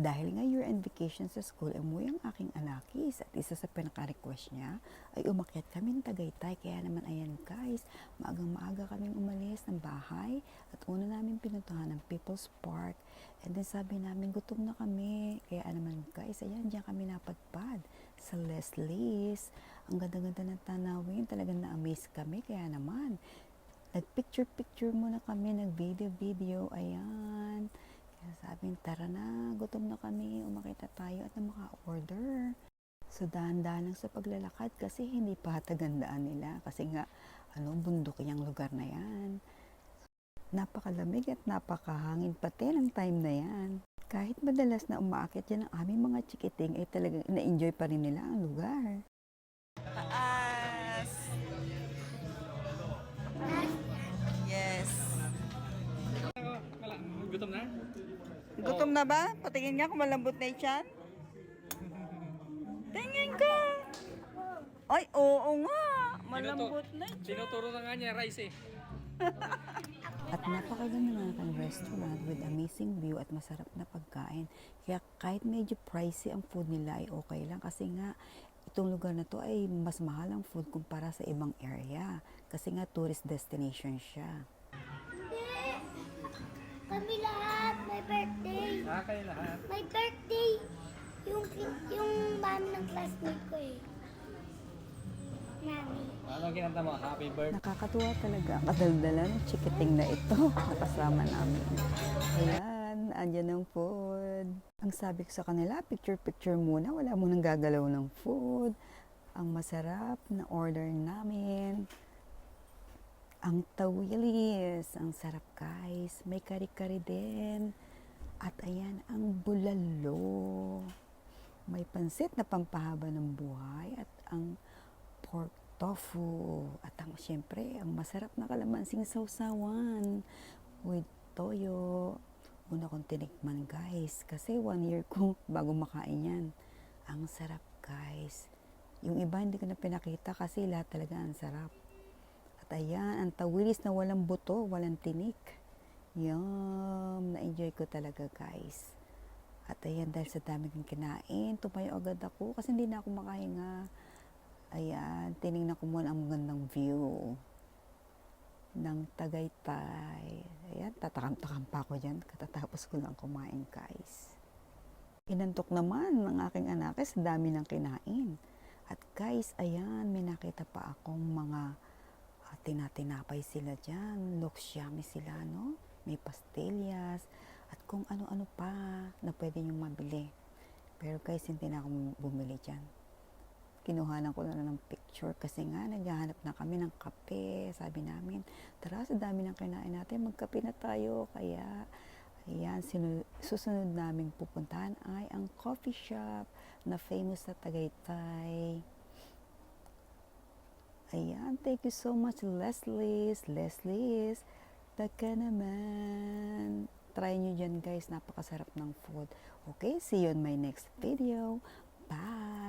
Dahil nga year-end vacation sa school, umuwi ang aking anakis at isa sa pinaka-request niya ay umakyat kami ng Tagaytay. Kaya naman ayan guys, maagang-maaga kaming umalis ng bahay at una namin pinuntahan ng People's Park. And then sabi namin gutom na kami. Kaya naman guys, ayan diyan kami napadpad sa Leslie's. Ang ganda-ganda ng tanawin, talagang na-amaze kami. Kaya naman, nag-picture-picture muna kami, nag-video-video, ayan. Kaya sabi, tara na, gutom na kami, umakit na tayo at na maka-order. So, dahan-dahan lang sa paglalakad kasi hindi pa hatagandaan nila. Kasi nga, bundok yung lugar na yan. Napakalamig at napakahangin pati ng time na yan. Kahit madalas na umaakit yan ang aming mga chikiting, ay talagang na-enjoy pa rin nila ang lugar. Taas! Yes! Gutom na? Gutom na ba? Patingin nga kung malambot na yan. Tingin ka! Ay, oo nga! Malambot na yan. Tinuturo na nga niya, rice eh. At napakaganda nga ng restaurant with amazing view at masarap na pagkain. Kaya kahit medyo pricey ang food nila ay okay lang kasi nga itong lugar na to ay mas mahal ang food kumpara sa ibang area. Kasi nga tourist destination siya. Kami lahat, may birthday. Kayo lahat. May birthday. Yung mami ng classmate ko eh. Mami. Ano kinanta mo? Happy birthday. Nakakatuwa talaga ang kadaldalan ng chikiting na ito na kasama namin. Ayan, andyan ang food. Ang sabi ko sa kanila, picture-picture muna. Wala munang gagalaw ng food. Ang masarap na order namin. Ang tawilis. Ang sarap guys. May kari-kari din. At ayan, ang bulalo. May pansit na pampahaba ng buhay. At ang pork tofu. At ang syempre, ang masarap na kalamansing sausawan with toyo. Una kong tinikman guys. Kasi 1 year ko bago makain yan. Ang sarap guys. Yung iba hindi ko na pinakita kasi lahat talaga ang sarap. At ayan, ang tawilis na walang buto, walang tinik. Yum! Na-enjoy ko talaga guys. At ayan, dahil sa dami kong kinain, tumayo agad ako kasi hindi na ako makahinga. Ayan, tinignan ko muna ang magandang view ng Tagaytay. Ayan, tatakam-takam pa ako dyan katatapos ko lang kumain guys. Inantok naman ng aking anak sa dami ng kinain. At guys, ayan, may nakita pa akong mga tinatinapay sila dyan. Looks yummy sila, no? May pastillas at kung ano-ano pa na pwede nyo mabili. Pero guys, hindi na ako bumili dyan. Kinuhanan ko na ng picture kasi nga naghahanap na kami ng kape. Sabi namin, tara sa dami ng kinain natin, magkape na tayo. Kaya, ayan, susunod naming pupuntahan ay ang coffee shop na famous sa Tagaytay. Ayan, thank you so much Leslie's. Leslie's, taka naman. Try nyo dyan guys, napakasarap ng food. Okay, see you in my next video. Bye!